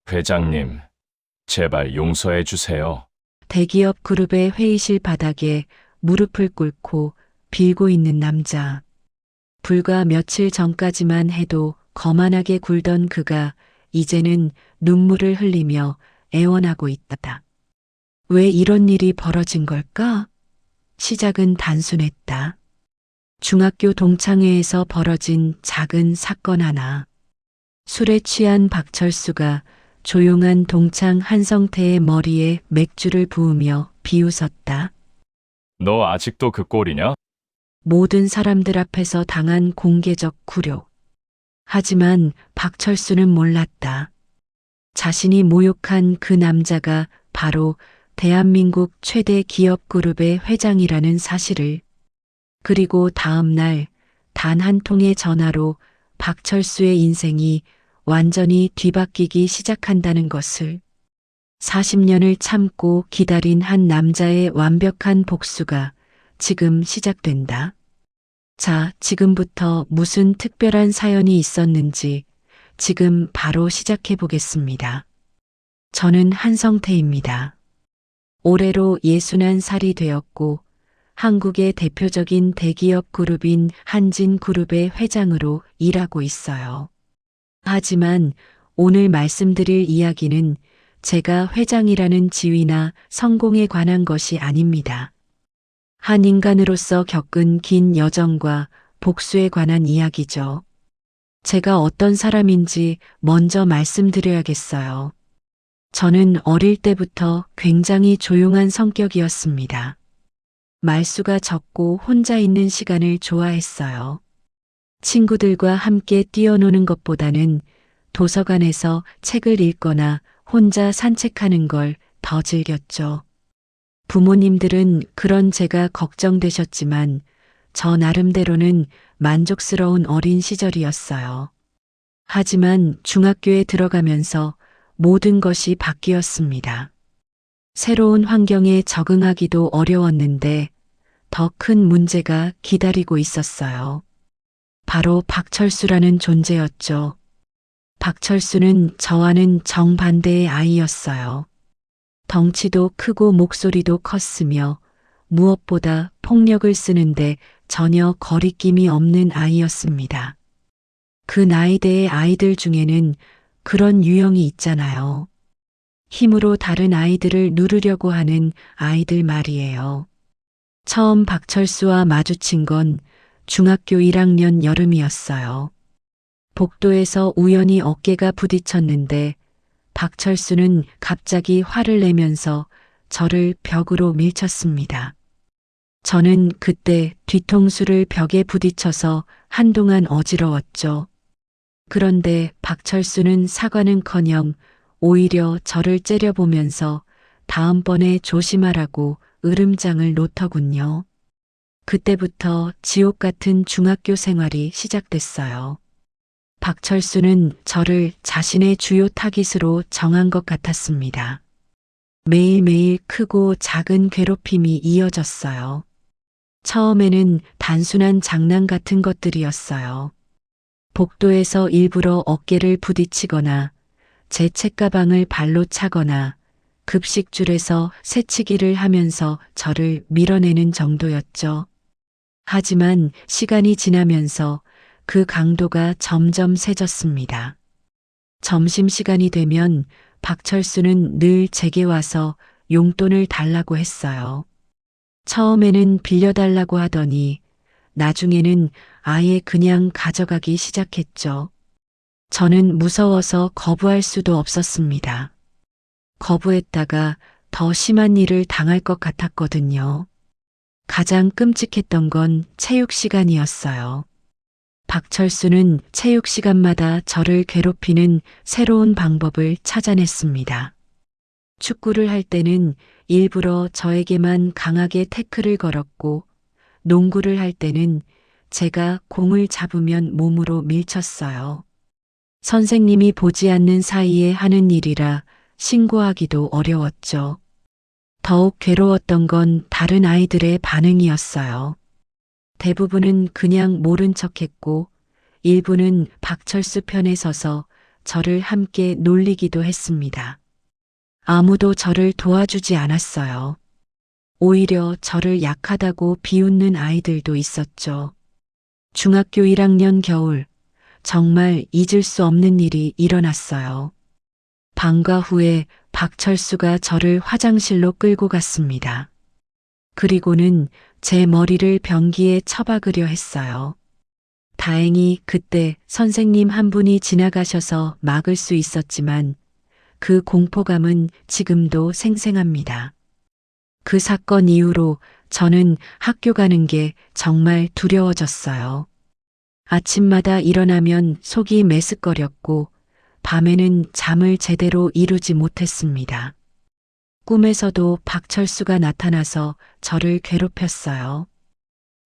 회장님, 제발 용서해 주세요. 대기업 그룹의 회의실 바닥에 무릎을 꿇고 빌고 있는 남자. 불과 며칠 전까지만 해도 거만하게 굴던 그가 이제는 눈물을 흘리며 애원하고 있다. 왜 이런 일이 벌어진 걸까? 시작은 단순했다. 중학교 동창회에서 벌어진 작은 사건 하나. 술에 취한 박철수가 조용한 동창 한성태의 머리에 맥주를 부으며 비웃었다. 너 아직도 그 꼴이냐? 모든 사람들 앞에서 당한 공개적 굴욕. 하지만 박철수는 몰랐다. 자신이 모욕한 그 남자가 바로 대한민국 최대 기업 그룹의 회장이라는 사실을. 그리고 다음 날 단 한 통의 전화로 박철수의 인생이 완전히 뒤바뀌기 시작한다는 것을. 40년을 참고 기다린 한 남자의 완벽한 복수가 지금 시작된다. 자, 지금부터 무슨 특별한 사연이 있었는지 지금 바로 시작해 보겠습니다. 저는 한성태입니다. 올해로 61살이 되었고 한국의 대표적인 대기업 그룹인 한진그룹의 회장으로 일하고 있어요. 하지만 오늘 말씀드릴 이야기는 제가 회장이라는 지위나 성공에 관한 것이 아닙니다. 한 인간으로서 겪은 긴 여정과 복수에 관한 이야기죠. 제가 어떤 사람인지 먼저 말씀드려야겠어요. 저는 어릴 때부터 굉장히 조용한 성격이었습니다. 말수가 적고 혼자 있는 시간을 좋아했어요. 친구들과 함께 뛰어노는 것보다는 도서관에서 책을 읽거나 혼자 산책하는 걸 더 즐겼죠. 부모님들은 그런 제가 걱정되셨지만 저 나름대로는 만족스러운 어린 시절이었어요. 하지만 중학교에 들어가면서 모든 것이 바뀌었습니다. 새로운 환경에 적응하기도 어려웠는데 더 큰 문제가 기다리고 있었어요. 바로 박철수라는 존재였죠. 박철수는 저와는 정반대의 아이였어요. 덩치도 크고 목소리도 컸으며 무엇보다 폭력을 쓰는데 전혀 거리낌이 없는 아이였습니다. 그 나이대의 아이들 중에는 그런 유형이 있잖아요. 힘으로 다른 아이들을 누르려고 하는 아이들 말이에요. 처음 박철수와 마주친 건 중학교 1학년 여름이었어요. 복도에서 우연히 어깨가 부딪혔는데 박철수는 갑자기 화를 내면서 저를 벽으로 밀쳤습니다. 저는 그때 뒤통수를 벽에 부딪혀서 한동안 어지러웠죠. 그런데 박철수는 사과는커녕 오히려 저를 째려보면서 다음번에 조심하라고 으름장을 놓더군요. 그때부터 지옥 같은 중학교 생활이 시작됐어요. 박철수는 저를 자신의 주요 타깃으로 정한 것 같았습니다. 매일매일 크고 작은 괴롭힘이 이어졌어요. 처음에는 단순한 장난 같은 것들이었어요. 복도에서 일부러 어깨를 부딪히거나 제 책가방을 발로 차거나 급식줄에서 새치기를 하면서 저를 밀어내는 정도였죠. 하지만 시간이 지나면서 그 강도가 점점 세졌습니다. 점심시간이 되면 박철수는 늘 제게 와서 용돈을 달라고 했어요. 처음에는 빌려달라고 하더니 나중에는 아예 그냥 가져가기 시작했죠. 저는 무서워서 거부할 수도 없었습니다. 거부했다가 더 심한 일을 당할 것 같았거든요. 가장 끔찍했던 건 체육 시간이었어요. 박철수는 체육 시간마다 저를 괴롭히는 새로운 방법을 찾아냈습니다. 축구를 할 때는 일부러 저에게만 강하게 태클을 걸었고, 농구를 할 때는 제가 공을 잡으면 몸으로 밀쳤어요. 선생님이 보지 않는 사이에 하는 일이라 신고하기도 어려웠죠. 더욱 괴로웠던 건 다른 아이들의 반응이었어요. 대부분은 그냥 모른 척했고 일부는 박철수 편에 서서 저를 함께 놀리기도 했습니다. 아무도 저를 도와주지 않았어요. 오히려 저를 약하다고 비웃는 아이들도 있었죠. 중학교 1학년 겨울, 정말 잊을 수 없는 일이 일어났어요. 방과 후에 박철수가 저를 화장실로 끌고 갔습니다. 그리고는 제 머리를 변기에 처박으려 했어요. 다행히 그때 선생님 한 분이 지나가셔서 막을 수 있었지만 그 공포감은 지금도 생생합니다. 그 사건 이후로 저는 학교 가는 게 정말 두려워졌어요. 아침마다 일어나면 속이 메스꺼렸고 밤에는 잠을 제대로 이루지 못했습니다. 꿈에서도 박철수가 나타나서 저를 괴롭혔어요.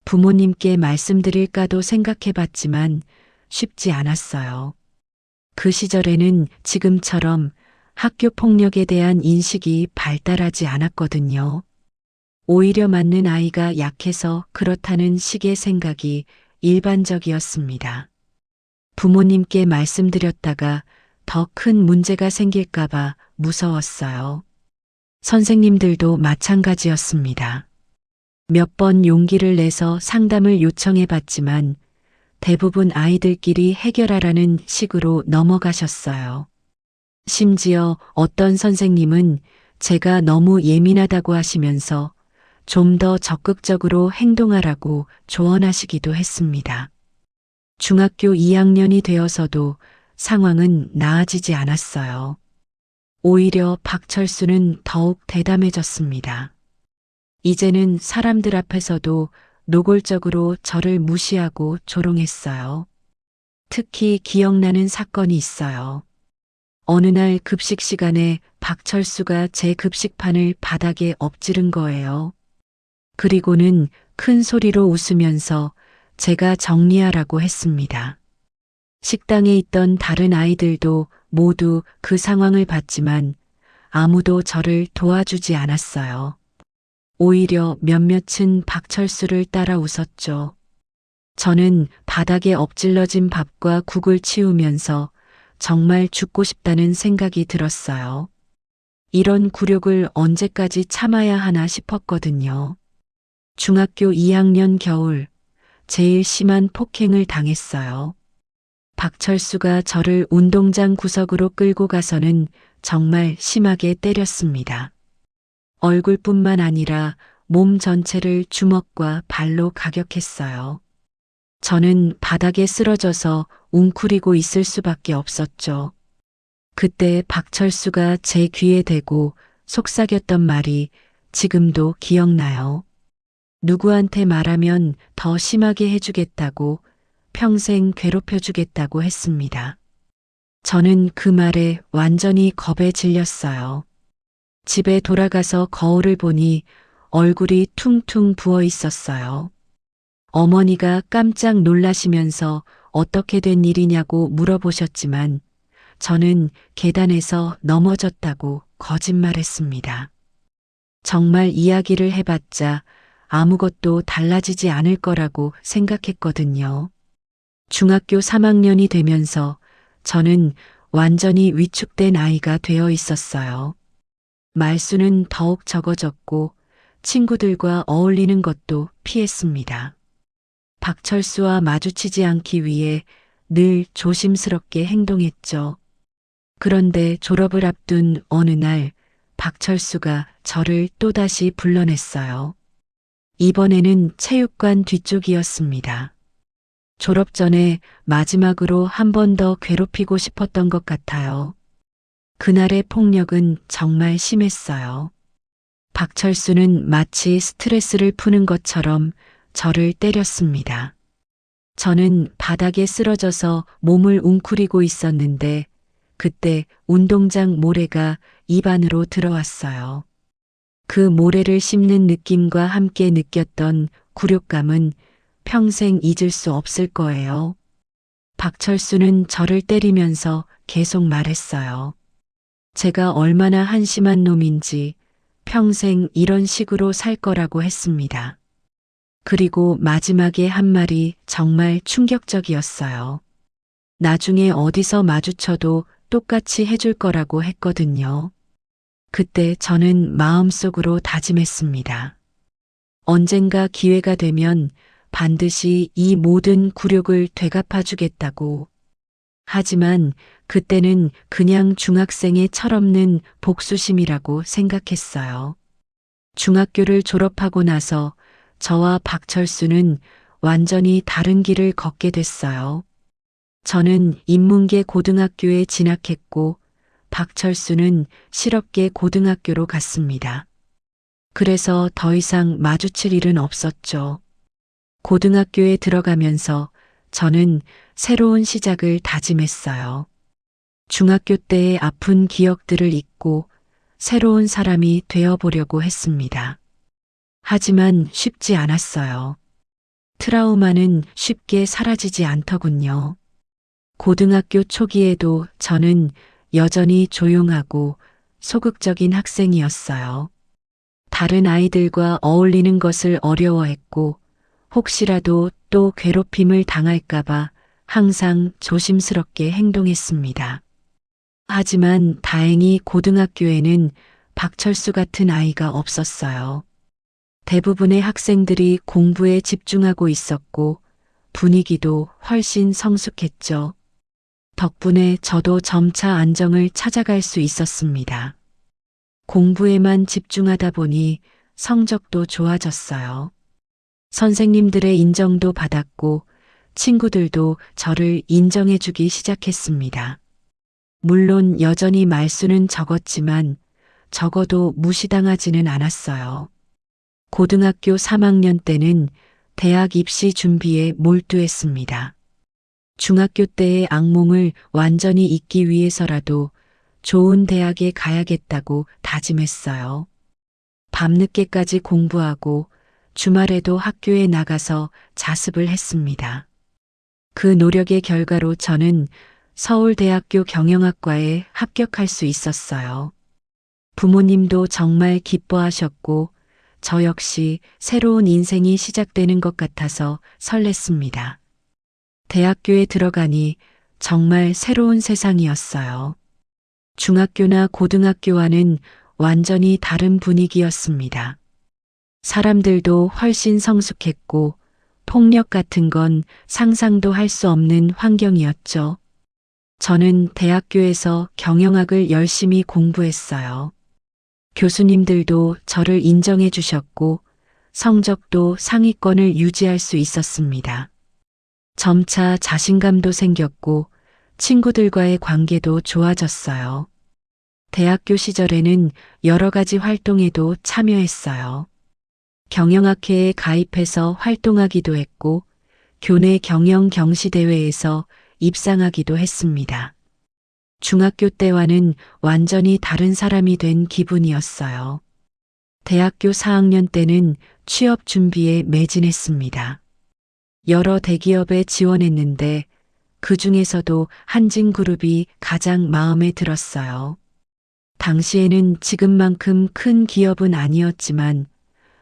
부모님께 말씀드릴까도 생각해 봤지만 쉽지 않았어요. 그 시절에는 지금처럼 학교 폭력에 대한 인식이 발달하지 않았거든요. 오히려 맞는 아이가 약해서 그렇다는 식의 생각이 일반적이었습니다. 부모님께 말씀드렸다가 더 큰 문제가 생길까봐 무서웠어요. 선생님들도 마찬가지였습니다. 몇 번 용기를 내서 상담을 요청해 봤지만 대부분 아이들끼리 해결하라는 식으로 넘어가셨어요. 심지어 어떤 선생님은 제가 너무 예민하다고 하시면서 좀 더 적극적으로 행동하라고 조언하시기도 했습니다. 중학교 2학년이 되어서도 상황은 나아지지 않았어요. 오히려 박철수는 더욱 대담해졌습니다. 이제는 사람들 앞에서도 노골적으로 저를 무시하고 조롱했어요. 특히 기억나는 사건이 있어요. 어느 날 급식 시간에 박철수가 제 급식판을 바닥에 엎지른 거예요. 그리고는 큰 소리로 웃으면서 제가 정리하라고 했습니다. 식당에 있던 다른 아이들도 모두 그 상황을 봤지만 아무도 저를 도와주지 않았어요. 오히려 몇몇은 박철수를 따라 웃었죠. 저는 바닥에 엎질러진 밥과 국을 치우면서 정말 죽고 싶다는 생각이 들었어요. 이런 굴욕을 언제까지 참아야 하나 싶었거든요. 중학교 2학년 겨울, 제일 심한 폭행을 당했어요. 박철수가 저를 운동장 구석으로 끌고 가서는 정말 심하게 때렸습니다. 얼굴뿐만 아니라 몸 전체를 주먹과 발로 가격했어요. 저는 바닥에 쓰러져서 웅크리고 있을 수밖에 없었죠. 그때 박철수가 제 귀에 대고 속삭였던 말이 지금도 기억나요. 누구한테 말하면 더 심하게 해주겠다고, 평생 괴롭혀주겠다고 했습니다. 저는 그 말에 완전히 겁에 질렸어요. 집에 돌아가서 거울을 보니 얼굴이 퉁퉁 부어 있었어요. 어머니가 깜짝 놀라시면서 어떻게 된 일이냐고 물어보셨지만 저는 계단에서 넘어졌다고 거짓말했습니다. 정말 이야기를 해봤자 아무것도 달라지지 않을 거라고 생각했거든요. 중학교 3학년이 되면서 저는 완전히 위축된 아이가 되어 있었어요. 말수는 더욱 적어졌고 친구들과 어울리는 것도 피했습니다. 박철수와 마주치지 않기 위해 늘 조심스럽게 행동했죠. 그런데 졸업을 앞둔 어느 날 박철수가 저를 또다시 불러냈어요. 이번에는 체육관 뒤쪽이었습니다. 졸업 전에 마지막으로 한 번 더 괴롭히고 싶었던 것 같아요. 그날의 폭력은 정말 심했어요. 박철수는 마치 스트레스를 푸는 것처럼 저를 때렸습니다. 저는 바닥에 쓰러져서 몸을 웅크리고 있었는데 그때 운동장 모래가 입 안으로 들어왔어요. 그 모래를 씹는 느낌과 함께 느꼈던 굴욕감은 평생 잊을 수 없을 거예요. 박철수는 저를 때리면서 계속 말했어요. 제가 얼마나 한심한 놈인지 평생 이런 식으로 살 거라고 했습니다. 그리고 마지막에 한 말이 정말 충격적이었어요. 나중에 어디서 마주쳐도 똑같이 해줄 거라고 했거든요. 그때 저는 마음속으로 다짐했습니다. 언젠가 기회가 되면 반드시 이 모든 굴욕을 되갚아 주겠다고. 하지만 그때는 그냥 중학생의 철없는 복수심이라고 생각했어요. 중학교를 졸업하고 나서 저와 박철수는 완전히 다른 길을 걷게 됐어요. 저는 인문계 고등학교에 진학했고 박철수는 실업계 고등학교로 갔습니다. 그래서 더 이상 마주칠 일은 없었죠. 고등학교에 들어가면서 저는 새로운 시작을 다짐했어요. 중학교 때의 아픈 기억들을 잊고 새로운 사람이 되어보려고 했습니다. 하지만 쉽지 않았어요. 트라우마는 쉽게 사라지지 않더군요. 고등학교 초기에도 저는 여전히 조용하고 소극적인 학생이었어요. 다른 아이들과 어울리는 것을 어려워했고 혹시라도 또 괴롭힘을 당할까봐 항상 조심스럽게 행동했습니다. 하지만 다행히 고등학교에는 박철수 같은 아이가 없었어요. 대부분의 학생들이 공부에 집중하고 있었고 분위기도 훨씬 성숙했죠. 덕분에 저도 점차 안정을 찾아갈 수 있었습니다. 공부에만 집중하다 보니 성적도 좋아졌어요. 선생님들의 인정도 받았고 친구들도 저를 인정해주기 시작했습니다. 물론 여전히 말수는 적었지만 적어도 무시당하지는 않았어요. 고등학교 3학년 때는 대학 입시 준비에 몰두했습니다. 중학교 때의 악몽을 완전히 잊기 위해서라도 좋은 대학에 가야겠다고 다짐했어요. 밤늦게까지 공부하고 주말에도 학교에 나가서 자습을 했습니다. 그 노력의 결과로 저는 서울대학교 경영학과에 합격할 수 있었어요. 부모님도 정말 기뻐하셨고 저 역시 새로운 인생이 시작되는 것 같아서 설렜습니다. 대학교에 들어가니 정말 새로운 세상이었어요. 중학교나 고등학교와는 완전히 다른 분위기였습니다. 사람들도 훨씬 성숙했고 폭력 같은 건 상상도 할 수 없는 환경이었죠. 저는 대학교에서 경영학을 열심히 공부했어요. 교수님들도 저를 인정해 주셨고 성적도 상위권을 유지할 수 있었습니다. 점차 자신감도 생겼고 친구들과의 관계도 좋아졌어요. 대학교 시절에는 여러 가지 활동에도 참여했어요. 경영학회에 가입해서 활동하기도 했고 교내 경영 경시대회에서 입상하기도 했습니다. 중학교 때와는 완전히 다른 사람이 된 기분이었어요. 대학교 4학년 때는 취업 준비에 매진했습니다. 여러 대기업에 지원했는데 그 중에서도 한진그룹이 가장 마음에 들었어요. 당시에는 지금만큼 큰 기업은 아니었지만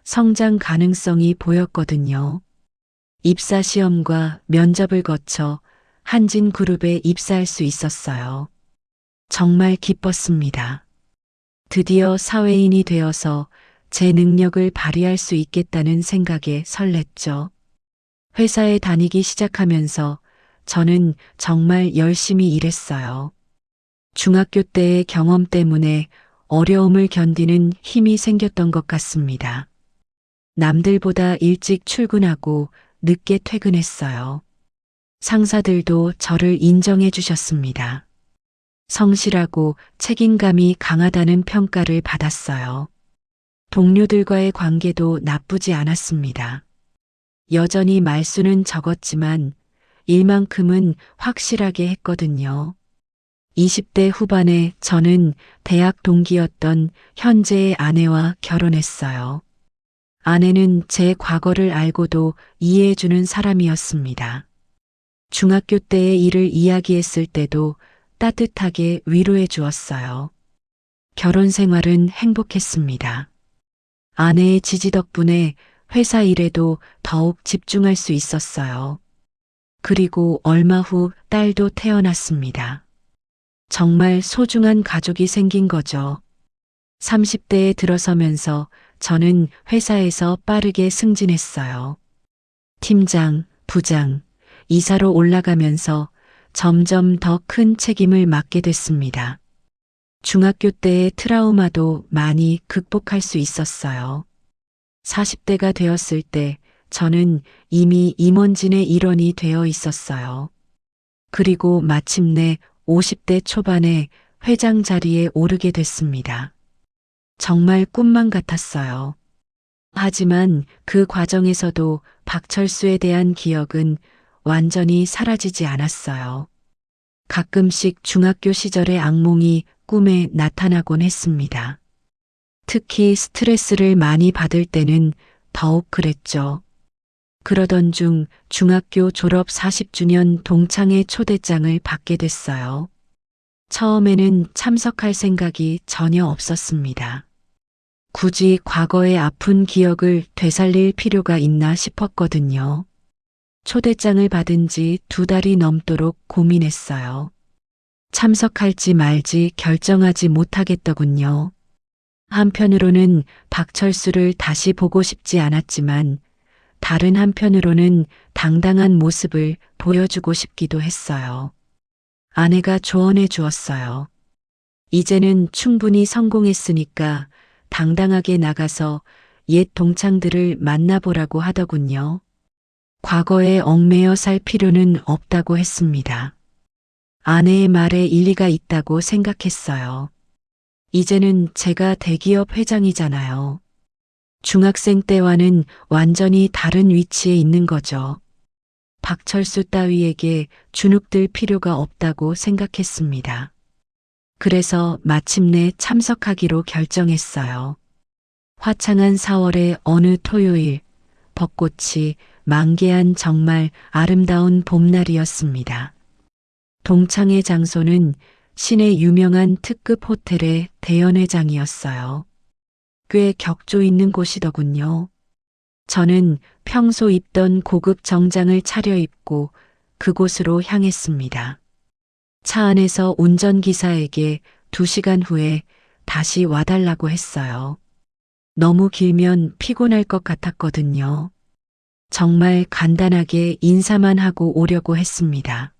성장 가능성이 보였거든요. 입사 시험과 면접을 거쳐 한진그룹에 입사할 수 있었어요. 정말 기뻤습니다. 드디어 사회인이 되어서 제 능력을 발휘할 수 있겠다는 생각에 설렜죠. 회사에 다니기 시작하면서 저는 정말 열심히 일했어요. 중학교 때의 경험 때문에 어려움을 견디는 힘이 생겼던 것 같습니다. 남들보다 일찍 출근하고 늦게 퇴근했어요. 상사들도 저를 인정해 주셨습니다. 성실하고 책임감이 강하다는 평가를 받았어요. 동료들과의 관계도 나쁘지 않았습니다. 여전히 말수는 적었지만 일만큼은 확실하게 했거든요. 20대 후반에 저는 대학 동기였던 현재의 아내와 결혼했어요. 아내는 제 과거를 알고도 이해해주는 사람이었습니다. 중학교 때의 일을 이야기했을 때도 따뜻하게 위로해 주었어요. 결혼 생활은 행복했습니다. 아내의 지지 덕분에 회사 일에도 더욱 집중할 수 있었어요. 그리고 얼마 후 딸도 태어났습니다. 정말 소중한 가족이 생긴 거죠. 30대에 들어서면서 저는 회사에서 빠르게 승진했어요. 팀장, 부장, 이사로 올라가면서 점점 더 큰 책임을 맡게 됐습니다. 중학교 때의 트라우마도 많이 극복할 수 있었어요. 40대가 되었을 때 저는 이미 임원진의 일원이 되어 있었어요. 그리고 마침내 50대 초반에 회장 자리에 오르게 됐습니다. 정말 꿈만 같았어요. 하지만 그 과정에서도 박철수에 대한 기억은 완전히 사라지지 않았어요. 가끔씩 중학교 시절의 악몽이 꿈에 나타나곤 했습니다. 특히 스트레스를 많이 받을 때는 더욱 그랬죠. 그러던 중 중학교 졸업 40주년 동창회 초대장을 받게 됐어요. 처음에는 참석할 생각이 전혀 없었습니다. 굳이 과거의 아픈 기억을 되살릴 필요가 있나 싶었거든요. 초대장을 받은 지 2달이 넘도록 고민했어요. 참석할지 말지 결정하지 못하겠더군요. 한편으로는 박철수를 다시 보고 싶지 않았지만 다른 한편으로는 당당한 모습을 보여주고 싶기도 했어요. 아내가 조언해 주었어요. 이제는 충분히 성공했으니까 당당하게 나가서 옛 동창들을 만나보라고 하더군요. 과거에 얽매여 살 필요는 없다고 했습니다. 아내의 말에 일리가 있다고 생각했어요. 이제는 제가 대기업 회장이잖아요. 중학생 때와는 완전히 다른 위치에 있는 거죠. 박철수 따위에게 주눅들 필요가 없다고 생각했습니다. 그래서 마침내 참석하기로 결정했어요. 화창한 4월의 어느 토요일, 벚꽃이 만개한 정말 아름다운 봄날이었습니다. 동창회 장소는 시내 유명한 특급 호텔의 대연회장이었어요. 꽤 격조 있는 곳이더군요. 저는 평소 입던 고급 정장을 차려입고 그곳으로 향했습니다. 차 안에서 운전기사에게 2시간 후에 다시 와달라고 했어요. 너무 길면 피곤할 것 같았거든요. 정말 간단하게 인사만 하고 오려고 했습니다.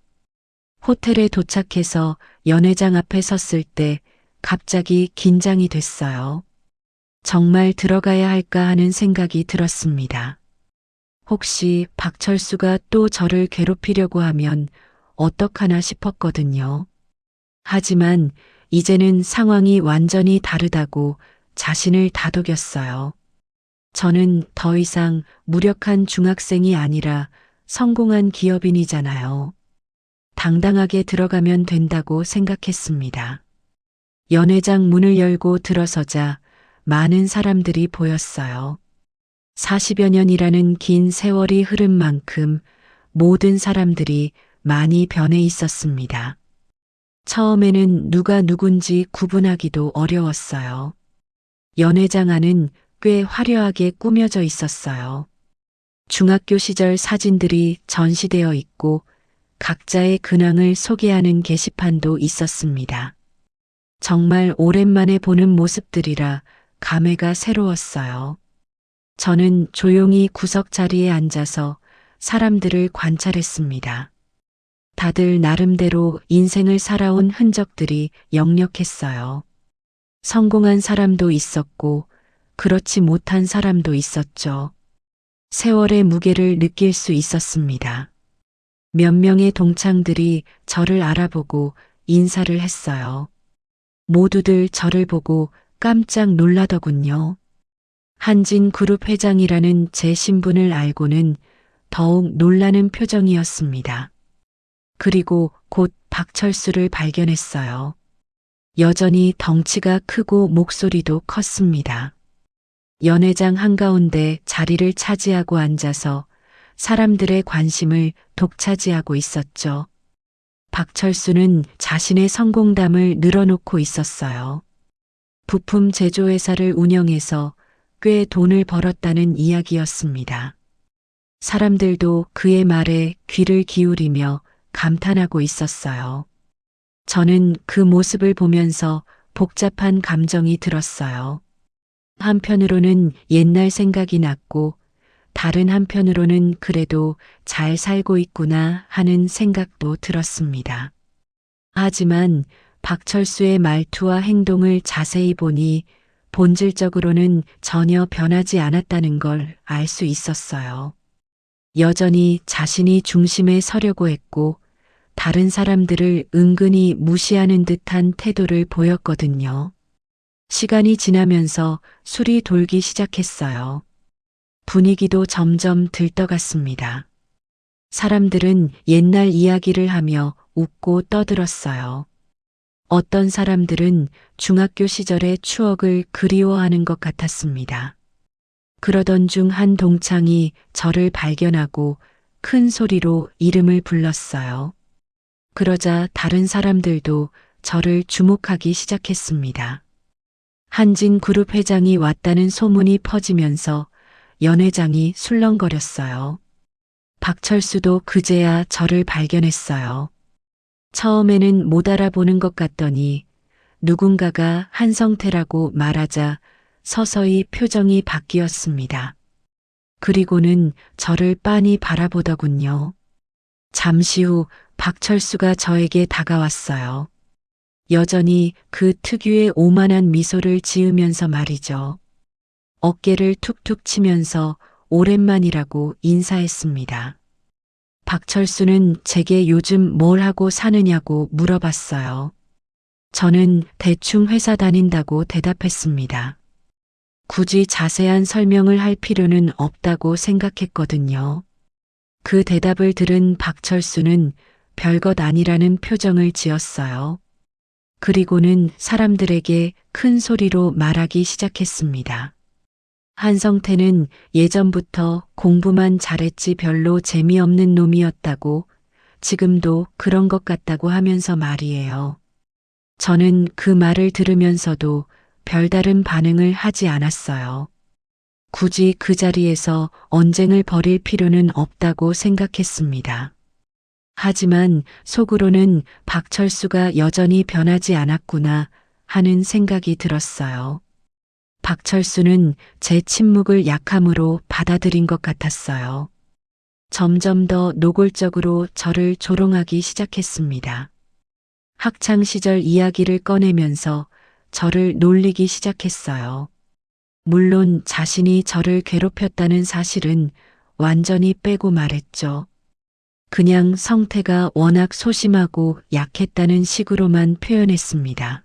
호텔에 도착해서 연회장 앞에 섰을 때 갑자기 긴장이 됐어요. 정말 들어가야 할까 하는 생각이 들었습니다. 혹시 박철수가 또 저를 괴롭히려고 하면 어떡하나 싶었거든요. 하지만 이제는 상황이 완전히 다르다고 자신을 다독였어요. 저는 더 이상 무력한 중학생이 아니라 성공한 기업인이잖아요. 당당하게 들어가면 된다고 생각했습니다. 연회장 문을 열고 들어서자 많은 사람들이 보였어요. 40여 년이라는 긴 세월이 흐른 만큼 모든 사람들이 많이 변해 있었습니다. 처음에는 누가 누군지 구분하기도 어려웠어요. 연회장 안은 꽤 화려하게 꾸며져 있었어요. 중학교 시절 사진들이 전시되어 있고 각자의 근황을 소개하는 게시판도 있었습니다. 정말 오랜만에 보는 모습들이라 감회가 새로웠어요. 저는 조용히 구석 자리에 앉아서 사람들을 관찰했습니다. 다들 나름대로 인생을 살아온 흔적들이 역력했어요. 성공한 사람도 있었고 그렇지 못한 사람도 있었죠. 세월의 무게를 느낄 수 있었습니다. 몇 명의 동창들이 저를 알아보고 인사를 했어요. 모두들 저를 보고 깜짝 놀라더군요. 한진그룹 회장이라는 제 신분을 알고는 더욱 놀라는 표정이었습니다. 그리고 곧 박철수를 발견했어요. 여전히 덩치가 크고 목소리도 컸습니다. 연회장 한가운데 자리를 차지하고 앉아서 사람들의 관심을 독차지하고 있었죠. 박철수는 자신의 성공담을 늘어놓고 있었어요. 부품 제조회사를 운영해서 꽤 돈을 벌었다는 이야기였습니다. 사람들도 그의 말에 귀를 기울이며 감탄하고 있었어요. 저는 그 모습을 보면서 복잡한 감정이 들었어요. 한편으로는 옛날 생각이 났고, 다른 한편으로는 그래도 잘 살고 있구나 하는 생각도 들었습니다. 하지만 박철수의 말투와 행동을 자세히 보니 본질적으로는 전혀 변하지 않았다는 걸 알 수 있었어요. 여전히 자신이 중심에 서려고 했고, 다른 사람들을 은근히 무시하는 듯한 태도를 보였거든요. 시간이 지나면서 술이 돌기 시작했어요. 분위기도 점점 들떠갔습니다. 사람들은 옛날 이야기를 하며 웃고 떠들었어요. 어떤 사람들은 중학교 시절의 추억을 그리워하는 것 같았습니다. 그러던 중 한 동창이 저를 발견하고 큰 소리로 이름을 불렀어요. 그러자 다른 사람들도 저를 주목하기 시작했습니다. 한진 그룹 회장이 왔다는 소문이 퍼지면서 연회장이 술렁거렸어요. 박철수도 그제야 저를 발견했어요. 처음에는 못 알아보는 것 같더니 누군가가 한성태라고 말하자 서서히 표정이 바뀌었습니다. 그리고는 저를 빤히 바라보더군요. 잠시 후 박철수가 저에게 다가왔어요. 여전히 그 특유의 오만한 미소를 지으면서 말이죠. 어깨를 툭툭 치면서 오랜만이라고 인사했습니다. 박철수는 제게 요즘 뭘 하고 사느냐고 물어봤어요. 저는 대충 회사 다닌다고 대답했습니다. 굳이 자세한 설명을 할 필요는 없다고 생각했거든요. 그 대답을 들은 박철수는 별것 아니라는 표정을 지었어요. 그리고는 사람들에게 큰 소리로 말하기 시작했습니다. 한성태는 예전부터 공부만 잘했지 별로 재미없는 놈이었다고, 지금도 그런 것 같다고 하면서 말이에요. 저는 그 말을 들으면서도 별다른 반응을 하지 않았어요. 굳이 그 자리에서 언쟁을 벌일 필요는 없다고 생각했습니다. 하지만 속으로는 박철수가 여전히 변하지 않았구나 하는 생각이 들었어요. 박철수는 제 침묵을 약함으로 받아들인 것 같았어요. 점점 더 노골적으로 저를 조롱하기 시작했습니다. 학창 시절 이야기를 꺼내면서 저를 놀리기 시작했어요. 물론 자신이 저를 괴롭혔다는 사실은 완전히 빼고 말했죠. 그냥 성태가 워낙 소심하고 약했다는 식으로만 표현했습니다.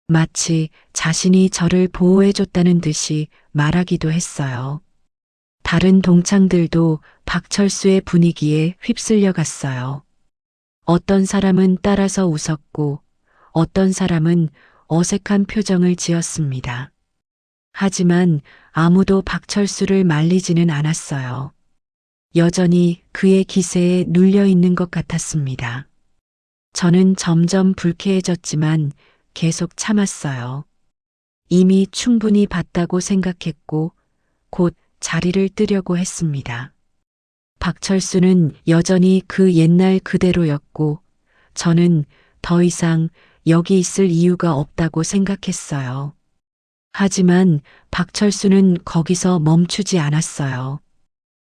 마치 자신이 저를 보호해줬다는 듯이 말하기도 했어요. 다른 동창들도 박철수의 분위기에 휩쓸려 갔어요. 어떤 사람은 따라서 웃었고, 어떤 사람은 어색한 표정을 지었습니다. 하지만 아무도 박철수를 말리지는 않았어요. 여전히 그의 기세에 눌려 있는 것 같았습니다. 저는 점점 불쾌해졌지만 계속 참았어요. 이미 충분히 봤다고 생각했고 곧 자리를 뜨려고 했습니다. 박철수는 여전히 그 옛날 그대로였고 저는 더 이상 여기 있을 이유가 없다고 생각했어요. 하지만 박철수는 거기서 멈추지 않았어요.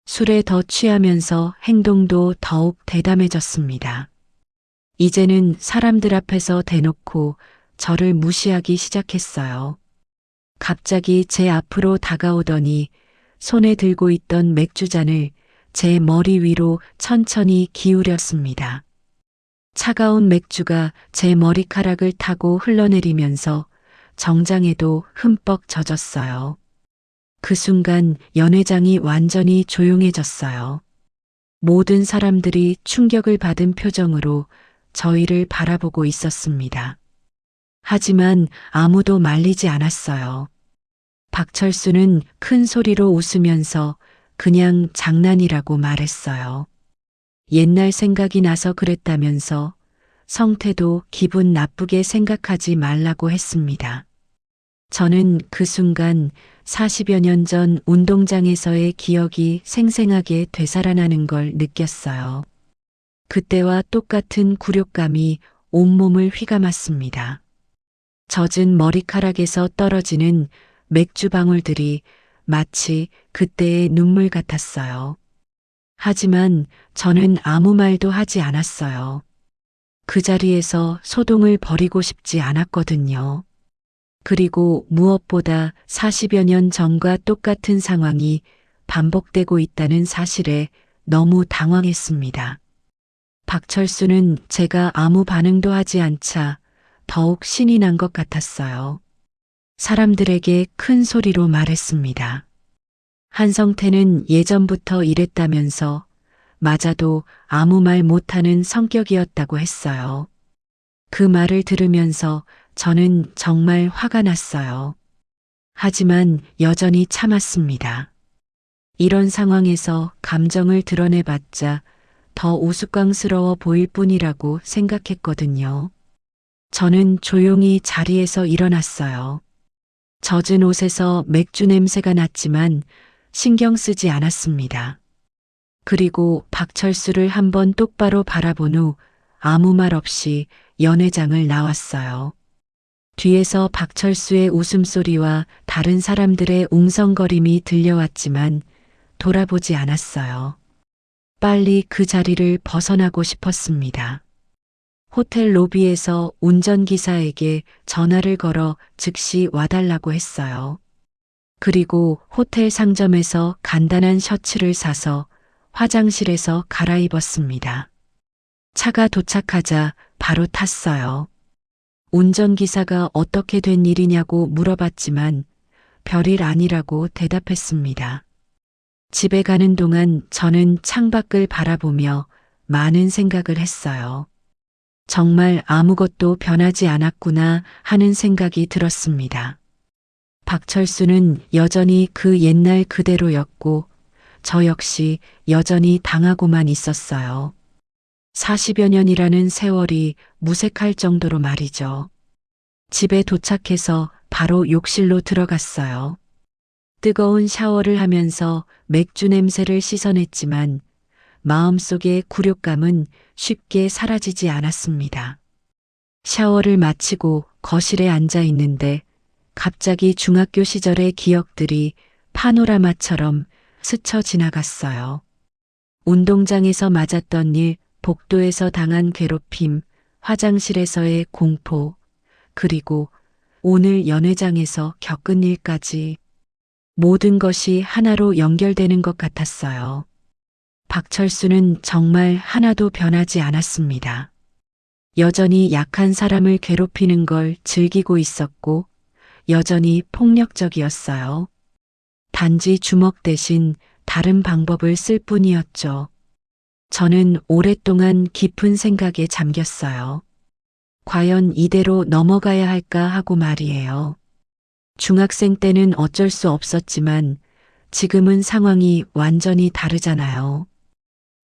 술에 더 취하면서 행동도 더욱 대담해졌습니다. 이제는 사람들 앞에서 대놓고 저를 무시하기 시작했어요. 갑자기 제 앞으로 다가오더니 손에 들고 있던 맥주잔을 제 머리 위로 천천히 기울였습니다. 차가운 맥주가 제 머리카락을 타고 흘러내리면서 정장에도 흠뻑 젖었어요. 그 순간 연회장이 완전히 조용해졌어요. 모든 사람들이 충격을 받은 표정으로 저희를 바라보고 있었습니다. 하지만 아무도 말리지 않았어요. 박철수는 큰 소리로 웃으면서 그냥 장난이라고 말했어요. 옛날 생각이 나서 그랬다면서 성태도 기분 나쁘게 생각하지 말라고 했습니다. 저는 그 순간 40여 년 전 운동장에서의 기억이 생생하게 되살아나는 걸 느꼈어요. 그때와 똑같은 굴욕감이 온몸을 휘감았습니다. 젖은 머리카락에서 떨어지는 맥주 방울들이 마치 그때의 눈물 같았어요. 하지만 저는 아무 말도 하지 않았어요. 그 자리에서 소동을 벌이고 싶지 않았거든요. 그리고 무엇보다 40여 년 전과 똑같은 상황이 반복되고 있다는 사실에 너무 당황했습니다. 박철수는 제가 아무 반응도 하지 않자 더욱 신이 난 것 같았어요. 사람들에게 큰 소리로 말했습니다. 한성태는 예전부터 이랬다면서 맞아도 아무 말 못하는 성격이었다고 했어요. 그 말을 들으면서 저는 정말 화가 났어요. 하지만 여전히 참았습니다. 이런 상황에서 감정을 드러내봤자 더 우스꽝스러워 보일 뿐이라고 생각했거든요. 저는 조용히 자리에서 일어났어요. 젖은 옷에서 맥주 냄새가 났지만 신경 쓰지 않았습니다. 그리고 박철수를 한번 똑바로 바라본 후 아무 말 없이 연회장을 나왔어요. 뒤에서 박철수의 웃음소리와 다른 사람들의 웅성거림이 들려왔지만 돌아보지 않았어요. 빨리 그 자리를 벗어나고 싶었습니다. 호텔 로비에서 운전기사에게 전화를 걸어 즉시 와달라고 했어요. 그리고 호텔 상점에서 간단한 셔츠를 사서 화장실에서 갈아입었습니다. 차가 도착하자 바로 탔어요. 운전기사가 어떻게 된 일이냐고 물어봤지만 별일 아니라고 대답했습니다. 집에 가는 동안 저는 창밖을 바라보며 많은 생각을 했어요. 정말 아무것도 변하지 않았구나 하는 생각이 들었습니다. 박철수는 여전히 그 옛날 그대로였고 저 역시 여전히 당하고만 있었어요. 40여 년이라는 세월이 무색할 정도로 말이죠. 집에 도착해서 바로 욕실로 들어갔어요. 뜨거운 샤워를 하면서 맥주 냄새를 씻어냈지만 마음속의 굴욕감은 쉽게 사라지지 않았습니다. 샤워를 마치고 거실에 앉아 있는데 갑자기 중학교 시절의 기억들이 파노라마처럼 스쳐 지나갔어요. 운동장에서 맞았던 일, 복도에서 당한 괴롭힘, 화장실에서의 공포, 그리고 오늘 연회장에서 겪은 일까지 모든 것이 하나로 연결되는 것 같았어요. 박철수는 정말 하나도 변하지 않았습니다. 여전히 약한 사람을 괴롭히는 걸 즐기고 있었고 여전히 폭력적이었어요. 단지 주먹 대신 다른 방법을 쓸 뿐이었죠. 저는 오랫동안 깊은 생각에 잠겼어요. 과연 이대로 넘어가야 할까 하고 말이에요. 중학생 때는 어쩔 수 없었지만 지금은 상황이 완전히 다르잖아요.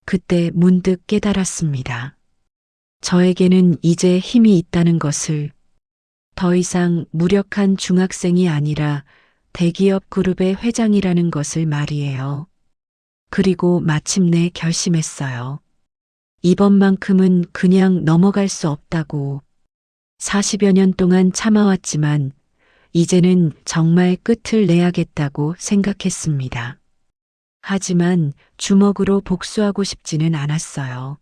그때 문득 깨달았습니다. 저에게는 이제 힘이 있다는 것을, 더 이상 무력한 중학생이 아니라 대기업 그룹의 회장이라는 것을 말이에요. 그리고 마침내 결심했어요. 이번만큼은 그냥 넘어갈 수 없다고. 40여 년 동안 참아왔지만 이제는 정말 끝을 내야겠다고 생각했습니다. 하지만 주먹으로 복수하고 싶지는 않았어요.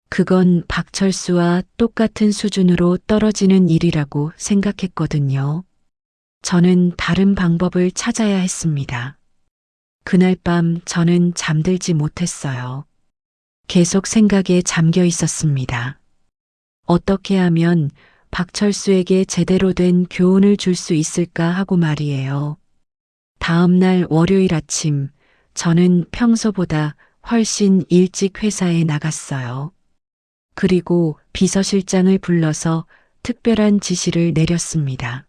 그건 박철수와 똑같은 수준으로 떨어지는 일이라고 생각했거든요. 저는 다른 방법을 찾아야 했습니다. 그날 밤 저는 잠들지 못했어요. 계속 생각에 잠겨 있었습니다. 어떻게 하면 박철수에게 제대로 된 교훈을 줄 수 있을까 하고 말이에요. 다음 날 월요일 아침, 저는 평소보다 훨씬 일찍 회사에 나갔어요. 그리고 비서실장을 불러서 특별한 지시를 내렸습니다.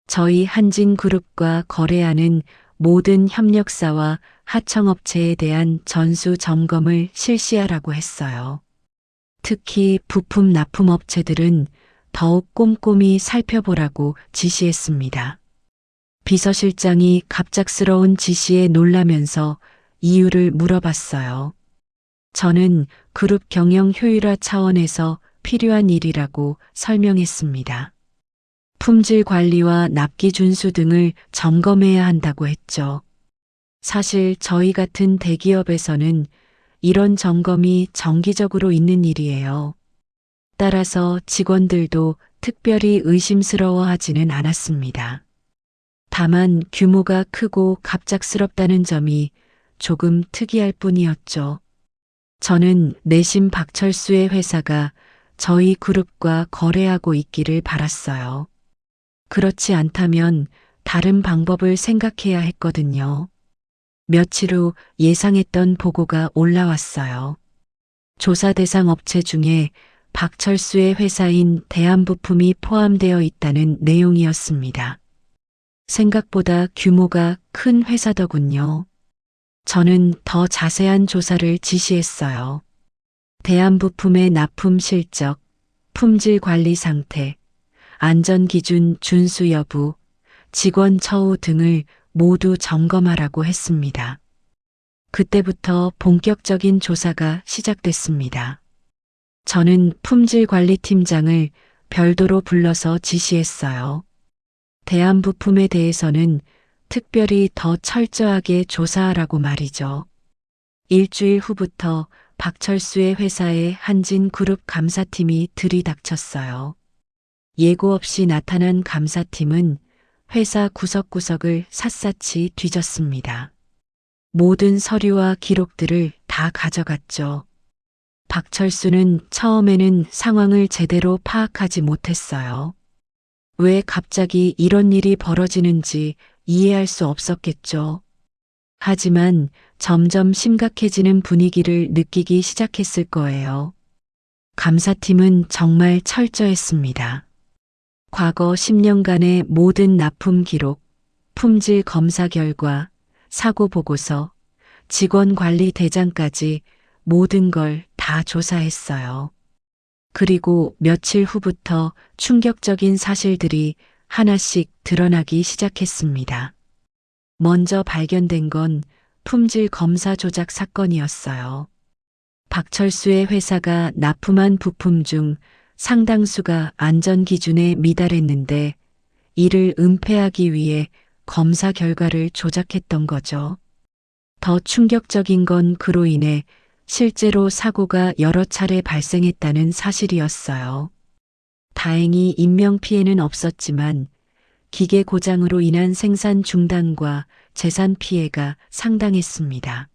저희 한진그룹과 거래하는 모든 협력사와 하청업체에 대한 전수 점검을 실시하라고 했어요. 특히 부품 납품업체들은 더욱 꼼꼼히 살펴보라고 지시했습니다. 비서실장이 갑작스러운 지시에 놀라면서 이유를 물어봤어요. 저는 그룹 경영 효율화 차원에서 필요한 일이라고 설명했습니다. 품질 관리와 납기 준수 등을 점검해야 한다고 했죠. 사실 저희 같은 대기업에서는 이런 점검이 정기적으로 있는 일이에요. 따라서 직원들도 특별히 의심스러워 하지는 않았습니다. 다만 규모가 크고 갑작스럽다는 점이 조금 특이할 뿐이었죠. 저는 내심 박철수의 회사가 저희 그룹과 거래하고 있기를 바랐어요. 그렇지 않다면 다른 방법을 생각해야 했거든요. 며칠 후 예상했던 보고가 올라왔어요. 조사 대상 업체 중에 박철수의 회사인 대한부품이 포함되어 있다는 내용이었습니다. 생각보다 규모가 큰 회사더군요. 저는 더 자세한 조사를 지시했어요. 대한부품의 납품 실적, 품질 관리 상태, 안전기준 준수 여부, 직원 처우 등을 모두 점검하라고 했습니다. 그때부터 본격적인 조사가 시작됐습니다. 저는 품질관리팀장을 별도로 불러서 지시했어요. 대한부품에 대해서는 특별히 더 철저하게 조사하라고 말이죠. 일주일 후부터 박철수의 회사에 한진그룹 감사팀이 들이닥쳤어요. 예고 없이 나타난 감사팀은 회사 구석구석을 샅샅이 뒤졌습니다. 모든 서류와 기록들을 다 가져갔죠. 박철수는 처음에는 상황을 제대로 파악하지 못했어요. 왜 갑자기 이런 일이 벌어지는지 이해할 수 없었겠죠. 하지만 점점 심각해지는 분위기를 느끼기 시작했을 거예요. 감사팀은 정말 철저했습니다. 과거 10년간의 모든 납품 기록, 품질 검사 결과, 사고 보고서, 직원 관리 대장까지 모든 걸 다 조사했어요. 그리고 며칠 후부터 충격적인 사실들이 하나씩 드러나기 시작했습니다. 먼저 발견된 건 품질 검사 조작 사건이었어요. 박철수의 회사가 납품한 부품 중 상당수가 안전 기준에 미달했는데 이를 은폐하기 위해 검사 결과를 조작했던 거죠. 더 충격적인 건 그로 인해 실제로 사고가 여러 차례 발생했다는 사실이었어요. 다행히 인명피해는 없었지만 기계 고장으로 인한 생산 중단과 재산 피해가 상당했습니다.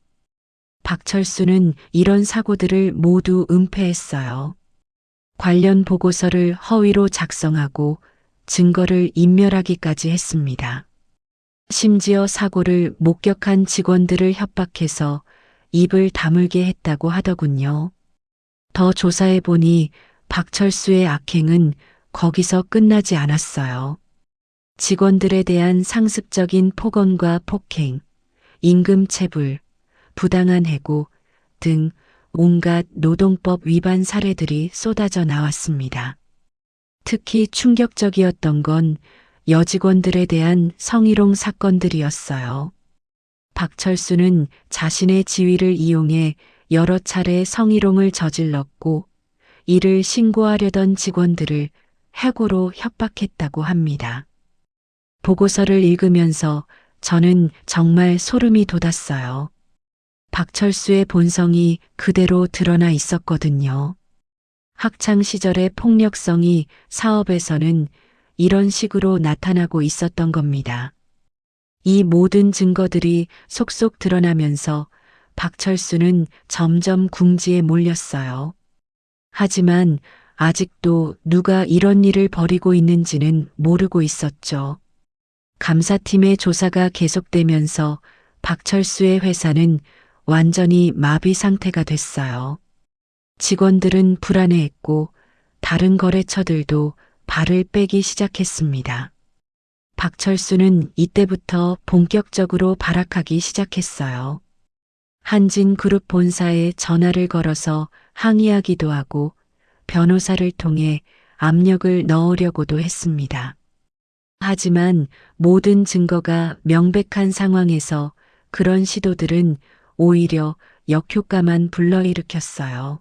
박철수는 이런 사고들을 모두 은폐했어요. 관련 보고서를 허위로 작성하고 증거를 인멸하기까지 했습니다. 심지어 사고를 목격한 직원들을 협박해서 입을 다물게 했다고 하더군요. 더 조사해보니 박철수의 악행은 거기서 끝나지 않았어요. 직원들에 대한 상습적인 폭언과 폭행, 임금체불, 부당한 해고 등 온갖 노동법 위반 사례들이 쏟아져 나왔습니다. 특히 충격적이었던 건 여직원들에 대한 성희롱 사건들이었어요. 박철수는 자신의 지위를 이용해 여러 차례 성희롱을 저질렀고 이를 신고하려던 직원들을 해고로 협박했다고 합니다. 보고서를 읽으면서 저는 정말 소름이 돋았어요. 박철수의 본성이 그대로 드러나 있었거든요. 학창 시절의 폭력성이 사업에서는 이런 식으로 나타나고 있었던 겁니다. 이 모든 증거들이 속속 드러나면서 박철수는 점점 궁지에 몰렸어요. 하지만 아직도 누가 이런 일을 벌이고 있는지는 모르고 있었죠. 감사팀의 조사가 계속되면서 박철수의 회사는 완전히 마비 상태가 됐어요. 직원들은 불안해했고 다른 거래처들도 발을 빼기 시작했습니다. 박철수는 이때부터 본격적으로 발악하기 시작했어요. 한진그룹 본사에 전화를 걸어서 항의하기도 하고 변호사를 통해 압력을 넣으려고도 했습니다. 하지만 모든 증거가 명백한 상황에서 그런 시도들은 오히려 역효과만 불러일으켰어요.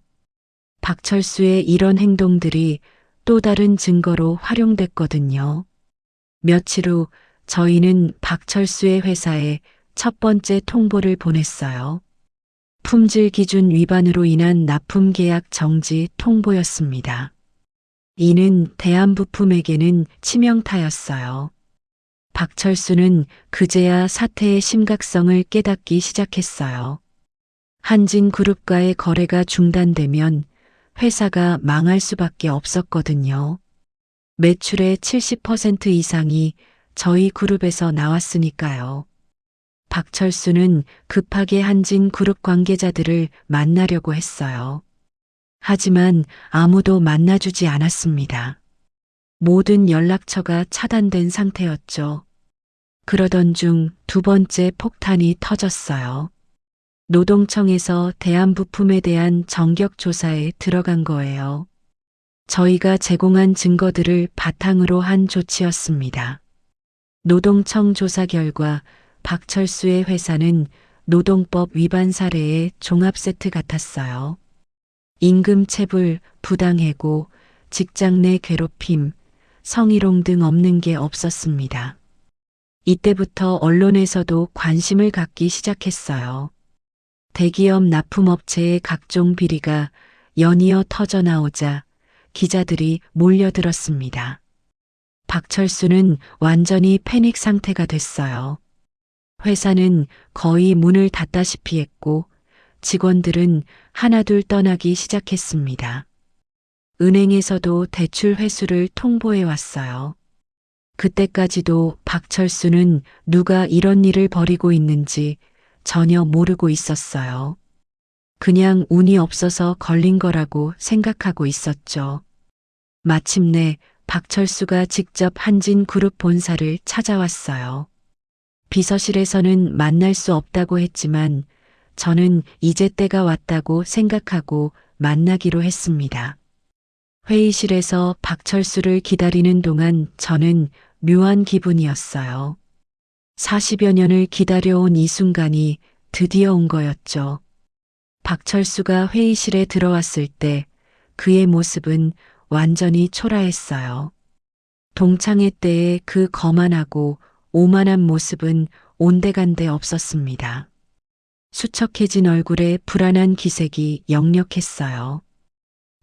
박철수의 이런 행동들이 또 다른 증거로 활용됐거든요. 며칠 후 저희는 박철수의 회사에 첫 번째 통보를 보냈어요. 품질 기준 위반으로 인한 납품 계약 정지 통보였습니다. 이는 대한부품에게는 치명타였어요. 박철수는 그제야 사태의 심각성을 깨닫기 시작했어요. 한진그룹과의 거래가 중단되면 회사가 망할 수밖에 없었거든요. 매출의 70% 이상이 저희 그룹에서 나왔으니까요. 박철수는 급하게 한진그룹 관계자들을 만나려고 했어요. 하지만 아무도 만나주지 않았습니다. 모든 연락처가 차단된 상태였죠. 그러던 중 두 번째 폭탄이 터졌어요. 노동청에서 대한부품에 대한 전격 조사에 들어간 거예요. 저희가 제공한 증거들을 바탕으로 한 조치였습니다. 노동청 조사 결과 박철수의 회사는 노동법 위반 사례의 종합 세트 같았어요. 임금 체불, 부당해고, 직장 내 괴롭힘, 성희롱 등 없는 게 없었습니다. 이때부터 언론에서도 관심을 갖기 시작했어요. 대기업 납품업체의 각종 비리가 연이어 터져 나오자 기자들이 몰려들었습니다. 박철수는 완전히 패닉 상태가 됐어요. 회사는 거의 문을 닫다시피 했고 직원들은 하나둘 떠나기 시작했습니다. 은행에서도 대출 회수를 통보해 왔어요. 그때까지도 박철수는 누가 이런 일을 벌이고 있는지 전혀 모르고 있었어요. 그냥 운이 없어서 걸린 거라고 생각하고 있었죠. 마침내 박철수가 직접 한진그룹 본사를 찾아왔어요. 비서실에서는 만날 수 없다고 했지만 저는 이제 때가 왔다고 생각하고 만나기로 했습니다. 회의실에서 박철수를 기다리는 동안 저는 묘한 기분이었어요. 40여 년을 기다려온 이 순간이 드디어 온 거였죠. 박철수가 회의실에 들어왔을 때 그의 모습은 완전히 초라했어요. 동창회 때의 그 거만하고 오만한 모습은 온데간데 없었습니다. 수척해진 얼굴에 불안한 기색이 역력했어요.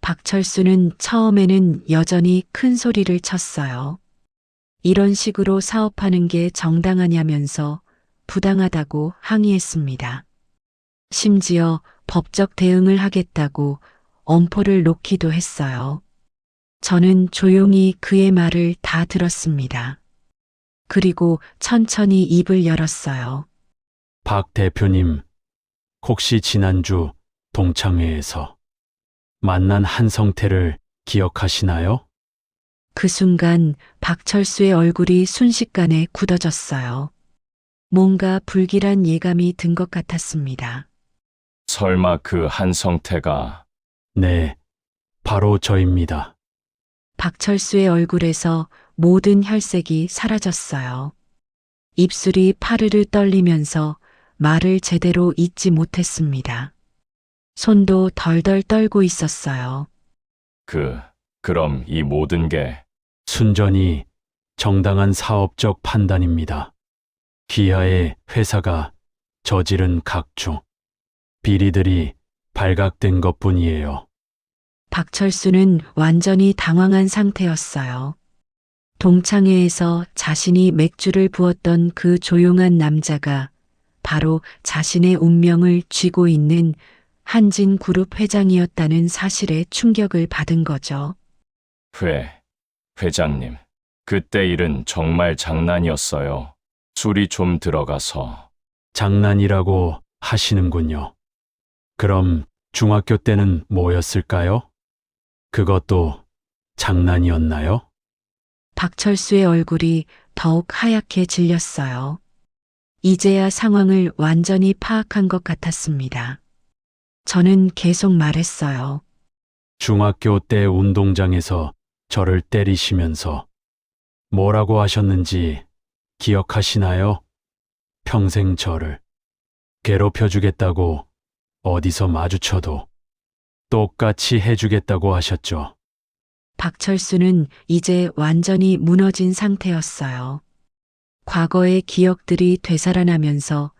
박철수는 처음에는 여전히 큰 소리를 쳤어요. 이런 식으로 사업하는 게 정당하냐면서 부당하다고 항의했습니다. 심지어 법적 대응을 하겠다고 엄포를 놓기도 했어요. 저는 조용히 그의 말을 다 들었습니다. 그리고 천천히 입을 열었어요. 박 대표님, 혹시 지난주 동창회에서 만난 한성태를 기억하시나요? 그 순간 박철수의 얼굴이 순식간에 굳어졌어요. 뭔가 불길한 예감이 든 것 같았습니다. 설마 그 한성태가 네, 바로 저입니다. 박철수의 얼굴에서 모든 혈색이 사라졌어요. 입술이 파르르 떨리면서 말을 제대로 잇지 못했습니다. 손도 덜덜 떨고 있었어요. 그럼 이 모든 게 순전히 정당한 사업적 판단입니다. 기아의 회사가 저지른 각종 비리들이 발각된 것뿐이에요. 박철수는 완전히 당황한 상태였어요. 동창회에서 자신이 맥주를 부었던 그 조용한 남자가 바로 자신의 운명을 쥐고 있는 한진그룹 회장이었다는 사실에 충격을 받은 거죠. 회장님, 그때 일은 정말 장난이었어요. 술이 좀 들어가서. 장난이라고 하시는군요. 그럼 중학교 때는 뭐였을까요? 그것도 장난이었나요? 박철수의 얼굴이 더욱 하얗게 질렸어요. 이제야 상황을 완전히 파악한 것 같았습니다. 저는 계속 말했어요. 중학교 때 운동장에서 저를 때리시면서 뭐라고 하셨는지 기억하시나요? 평생 저를 괴롭혀주겠다고 어디서 마주쳐도 똑같이 해주겠다고 하셨죠. 박철수는 이제 완전히 무너진 상태였어요. 과거의 기억들이 되살아나면서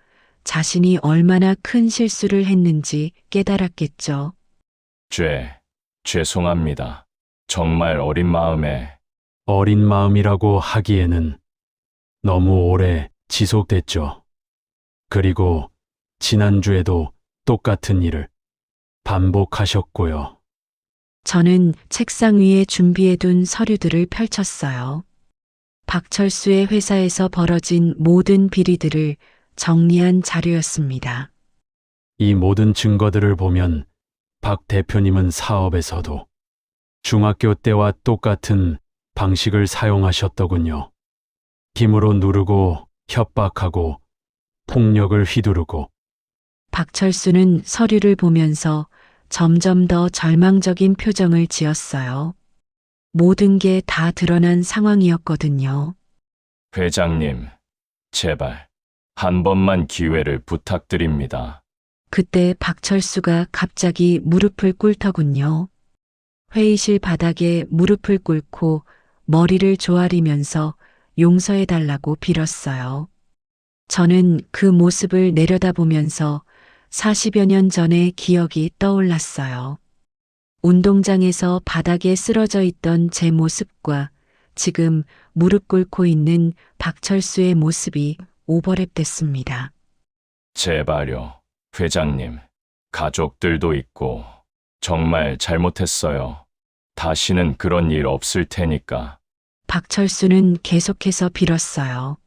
자신이 얼마나 큰 실수를 했는지 깨달았겠죠. 죄송합니다. 정말 어린 마음에. 어린 마음이라고 하기에는 너무 오래 지속됐죠. 그리고 지난주에도 똑같은 일을 반복하셨고요. 저는 책상 위에 준비해둔 서류들을 펼쳤어요. 박철수의 회사에서 벌어진 모든 비리들을 정리한 자료였습니다. 이 모든 증거들을 보면 박 대표님은 사업에서도 중학교 때와 똑같은 방식을 사용하셨더군요. 힘으로 누르고 협박하고 폭력을 휘두르고. 박철수는 서류를 보면서 점점 더 절망적인 표정을 지었어요. 모든 게 다 드러난 상황이었거든요. 회장님, 제발 한 번만 기회를 부탁드립니다. 그때 박철수가 갑자기 무릎을 꿇더군요. 회의실 바닥에 무릎을 꿇고 머리를 조아리면서 용서해달라고 빌었어요. 저는 그 모습을 내려다보면서 40여 년 전의 기억이 떠올랐어요. 운동장에서 바닥에 쓰러져 있던 제 모습과 지금 무릎 꿇고 있는 박철수의 모습이 오버랩됐습니다. 제발요, 회장님. 가족들도 있고 정말 잘못했어요. 다시는 그런 일 없을 테니까. 박철수는 계속해서 빌었어요.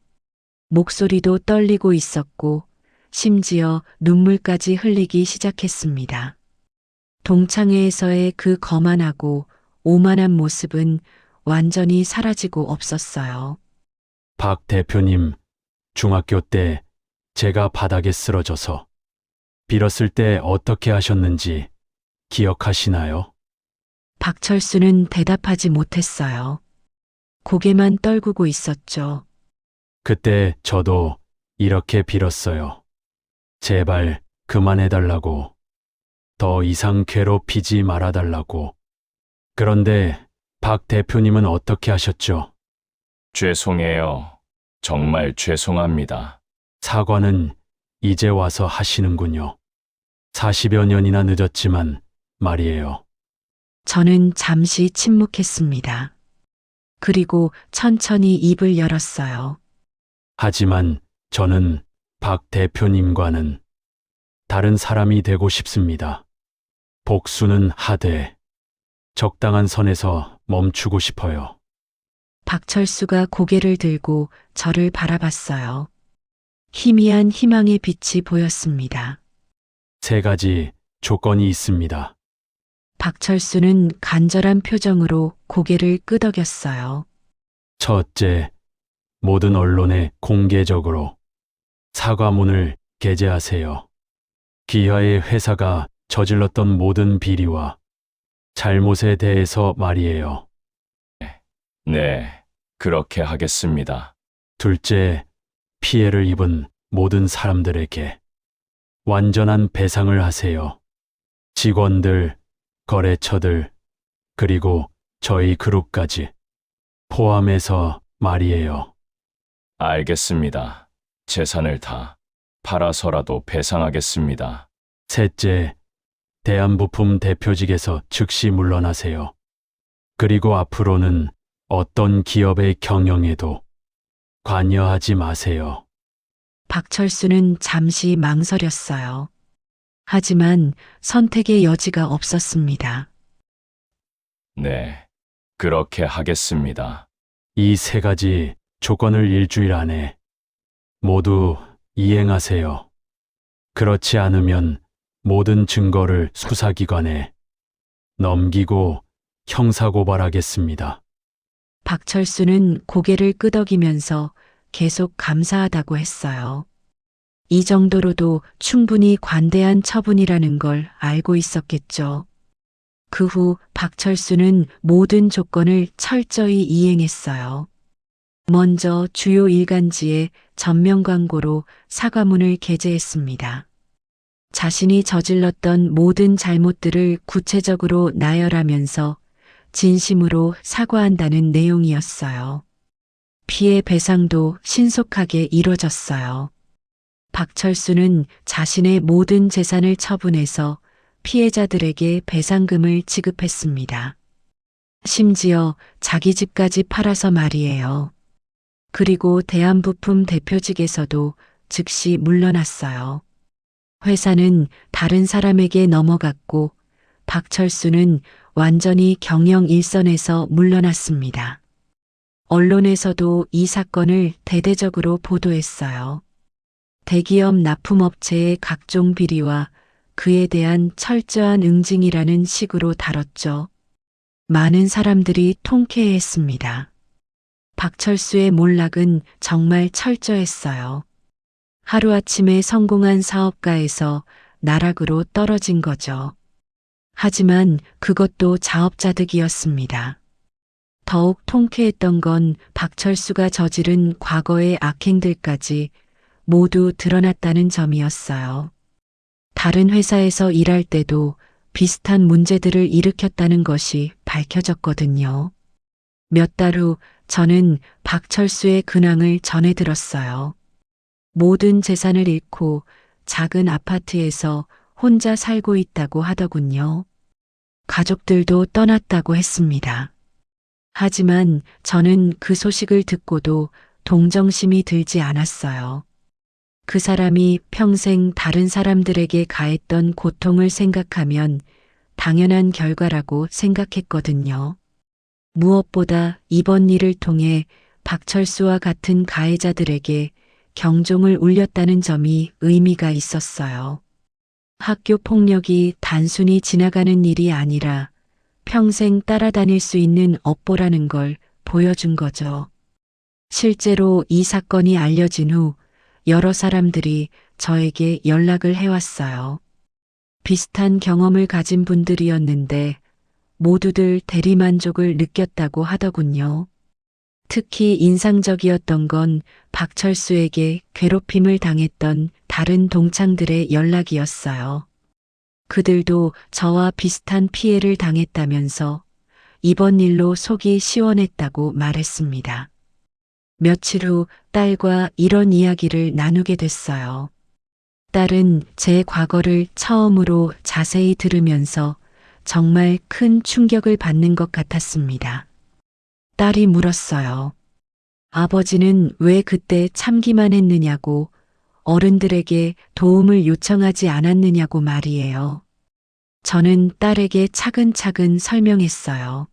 목소리도 떨리고 있었고 심지어 눈물까지 흘리기 시작했습니다. 동창회에서의 그 거만하고 오만한 모습은 완전히 사라지고 없었어요. 박 대표님, 중학교 때 제가 바닥에 쓰러져서 빌었을 때 어떻게 하셨는지 기억하시나요? 박철수는 대답하지 못했어요. 고개만 떨구고 있었죠. 그때 저도 이렇게 빌었어요. 제발 그만해달라고. 더 이상 괴롭히지 말아달라고. 그런데 박 대표님은 어떻게 하셨죠? 죄송해요. 정말 죄송합니다. 사과는 이제 와서 하시는군요. 40여 년이나 늦었지만 말이에요. 저는 잠시 침묵했습니다. 그리고 천천히 입을 열었어요. 하지만 저는 박 대표님과는 다른 사람이 되고 싶습니다. 복수는 하되 적당한 선에서 멈추고 싶어요. 박철수가 고개를 들고 저를 바라봤어요. 희미한 희망의 빛이 보였습니다. 3가지 조건이 있습니다. 박철수는 간절한 표정으로 고개를 끄덕였어요. 첫째, 모든 언론에 공개적으로 사과문을 게재하세요. 기아의 회사가 저질렀던 모든 비리와 잘못에 대해서 말이에요. 네, 그렇게 하겠습니다. 둘째, 피해를 입은 모든 사람들에게 완전한 배상을 하세요. 직원들, 거래처들, 그리고 저희 그룹까지 포함해서 말이에요. 알겠습니다. 재산을 다 팔아서라도 배상하겠습니다. 셋째, 대한부품 대표직에서 즉시 물러나세요. 그리고 앞으로는 어떤 기업의 경영에도 관여하지 마세요. 박철수는 잠시 망설였어요. 하지만 선택의 여지가 없었습니다. 네, 그렇게 하겠습니다. 이 3가지 조건을 일주일 안에 모두 이행하세요. 그렇지 않으면 모든 증거를 수사기관에 넘기고 형사고발하겠습니다. 박철수는 고개를 끄덕이면서 계속 감사하다고 했어요. 이 정도로도 충분히 관대한 처분이라는 걸 알고 있었겠죠. 그 후 박철수는 모든 조건을 철저히 이행했어요. 먼저 주요 일간지에 전면 광고로 사과문을 게재했습니다. 자신이 저질렀던 모든 잘못들을 구체적으로 나열하면서 진심으로 사과한다는 내용이었어요. 피해 배상도 신속하게 이뤄졌어요. 박철수는 자신의 모든 재산을 처분해서 피해자들에게 배상금을 지급했습니다. 심지어 자기 집까지 팔아서 말이에요. 그리고 대한부품 대표직에서도 즉시 물러났어요. 회사는 다른 사람에게 넘어갔고 박철수는 완전히 경영 일선에서 물러났습니다. 언론에서도 이 사건을 대대적으로 보도했어요. 대기업 납품업체의 각종 비리와 그에 대한 철저한 응징이라는 식으로 다뤘죠. 많은 사람들이 통쾌해했습니다. 박철수의 몰락은 정말 철저했어요. 하루아침에 성공한 사업가에서 나락으로 떨어진 거죠. 하지만 그것도 자업자득이었습니다. 더욱 통쾌했던 건 박철수가 저지른 과거의 악행들까지 모두 드러났다는 점이었어요. 다른 회사에서 일할 때도 비슷한 문제들을 일으켰다는 것이 밝혀졌거든요. 몇 달 후 저는 박철수의 근황을 전해 들었어요. 모든 재산을 잃고 작은 아파트에서 혼자 살고 있다고 하더군요. 가족들도 떠났다고 했습니다. 하지만 저는 그 소식을 듣고도 동정심이 들지 않았어요. 그 사람이 평생 다른 사람들에게 가했던 고통을 생각하면 당연한 결과라고 생각했거든요. 무엇보다 이번 일을 통해 박철수와 같은 가해자들에게 경종을 울렸다는 점이 의미가 있었어요. 학교 폭력이 단순히 지나가는 일이 아니라 평생 따라다닐 수 있는 업보라는 걸 보여준 거죠. 실제로 이 사건이 알려진 후 여러 사람들이 저에게 연락을 해왔어요. 비슷한 경험을 가진 분들이었는데 모두들 대리만족을 느꼈다고 하더군요. 특히 인상적이었던 건 박철수에게 괴롭힘을 당했던 다른 동창들의 연락이었어요. 그들도 저와 비슷한 피해를 당했다면서 이번 일로 속이 시원했다고 말했습니다. 며칠 후 딸과 이런 이야기를 나누게 됐어요. 딸은 제 과거를 처음으로 자세히 들으면서 정말 큰 충격을 받는 것 같았습니다. 딸이 물었어요. 아버지는 왜 그때 참기만 했느냐고, 어른들에게 도움을 요청하지 않았느냐고 말이에요. 저는 딸에게 차근차근 설명했어요.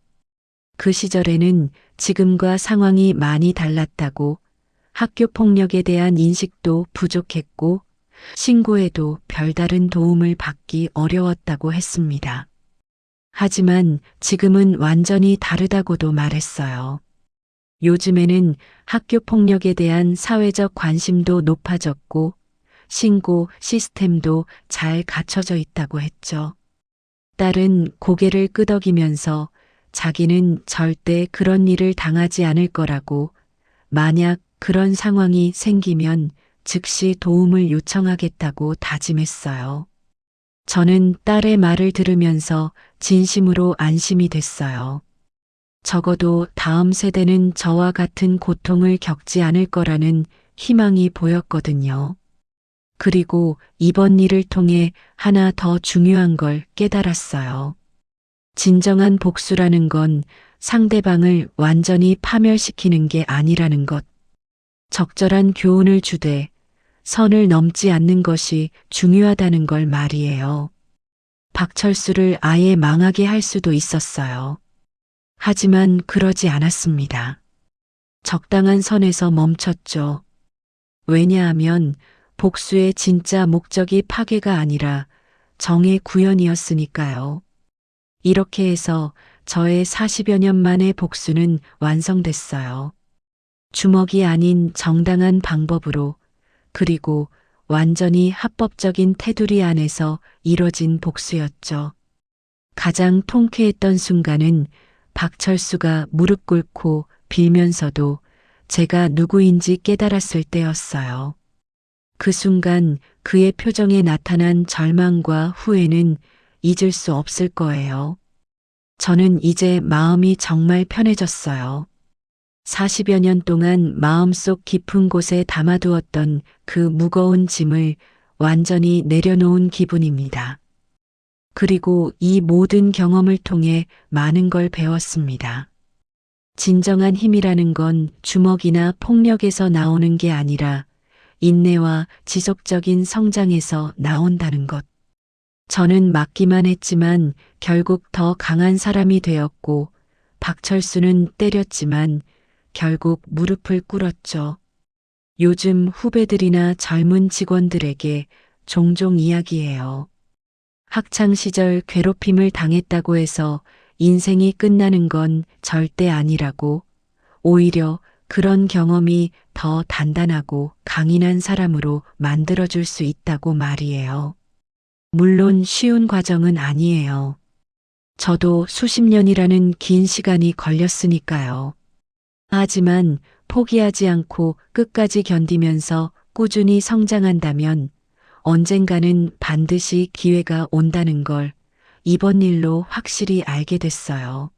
그 시절에는 지금과 상황이 많이 달랐다고, 학교 폭력에 대한 인식도 부족했고, 신고해도 별다른 도움을 받기 어려웠다고 했습니다. 하지만 지금은 완전히 다르다고도 말했어요. 요즘에는 학교 폭력에 대한 사회적 관심도 높아졌고 신고 시스템도 잘 갖춰져 있다고 했죠. 딸은 고개를 끄덕이면서 자기는 절대 그런 일을 당하지 않을 거라고, 만약 그런 상황이 생기면 즉시 도움을 요청하겠다고 다짐했어요. 저는 딸의 말을 들으면서 진심으로 안심이 됐어요. 적어도 다음 세대는 저와 같은 고통을 겪지 않을 거라는 희망이 보였거든요. 그리고 이번 일을 통해 하나 더 중요한 걸 깨달았어요. 진정한 복수라는 건 상대방을 완전히 파멸시키는 게 아니라는 것. 적절한 교훈을 주되 선을 넘지 않는 것이 중요하다는 걸 말이에요. 박철수를 아예 망하게 할 수도 있었어요. 하지만 그러지 않았습니다. 적당한 선에서 멈췄죠. 왜냐하면 복수의 진짜 목적이 파괴가 아니라 정의 구현이었으니까요. 이렇게 해서 저의 40여 년 만의 복수는 완성됐어요. 주먹이 아닌 정당한 방법으로, 그리고 완전히 합법적인 테두리 안에서 이뤄진 복수였죠. 가장 통쾌했던 순간은 박철수가 무릎 꿇고 빌면서도 제가 누구인지 깨달았을 때였어요. 그 순간 그의 표정에 나타난 절망과 후회는 잊을 수 없을 거예요. 저는 이제 마음이 정말 편해졌어요. 40여 년 동안 마음속 깊은 곳에 담아두었던 그 무거운 짐을 완전히 내려놓은 기분입니다. 그리고 이 모든 경험을 통해 많은 걸 배웠습니다. 진정한 힘이라는 건 주먹이나 폭력에서 나오는 게 아니라 인내와 지속적인 성장에서 나온다는 것. 저는 맞기만 했지만 결국 더 강한 사람이 되었고, 박철수는 때렸지만 결국 무릎을 꿇었죠. 요즘 후배들이나 젊은 직원들에게 종종 이야기해요. 학창 시절 괴롭힘을 당했다고 해서 인생이 끝나는 건 절대 아니라고, 오히려 그런 경험이 더 단단하고 강인한 사람으로 만들어줄 수 있다고 말이에요. 물론 쉬운 과정은 아니에요. 저도 수십 년이라는 긴 시간이 걸렸으니까요. 하지만 포기하지 않고 끝까지 견디면서 꾸준히 성장한다면 언젠가는 반드시 기회가 온다는 걸 이번 일로 확실히 알게 됐어요.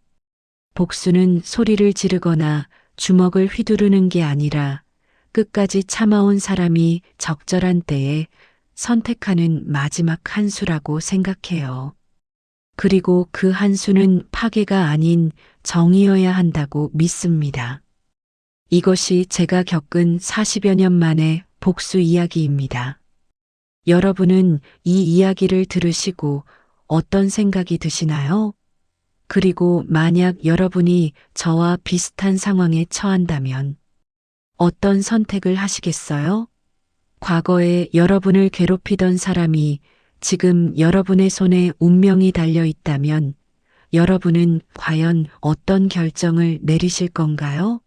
복수는 소리를 지르거나 주먹을 휘두르는 게 아니라 끝까지 참아온 사람이 적절한 때에 선택하는 마지막 한 수라고 생각해요. 그리고 그 한 수는 파괴가 아닌 정의여야 한다고 믿습니다. 이것이 제가 겪은 40여 년 만의 복수 이야기입니다. 여러분은 이 이야기를 들으시고 어떤 생각이 드시나요? 그리고 만약 여러분이 저와 비슷한 상황에 처한다면 어떤 선택을 하시겠어요? 과거에 여러분을 괴롭히던 사람이 지금 여러분의 손에 운명이 달려 있다면 여러분은 과연 어떤 결정을 내리실 건가요?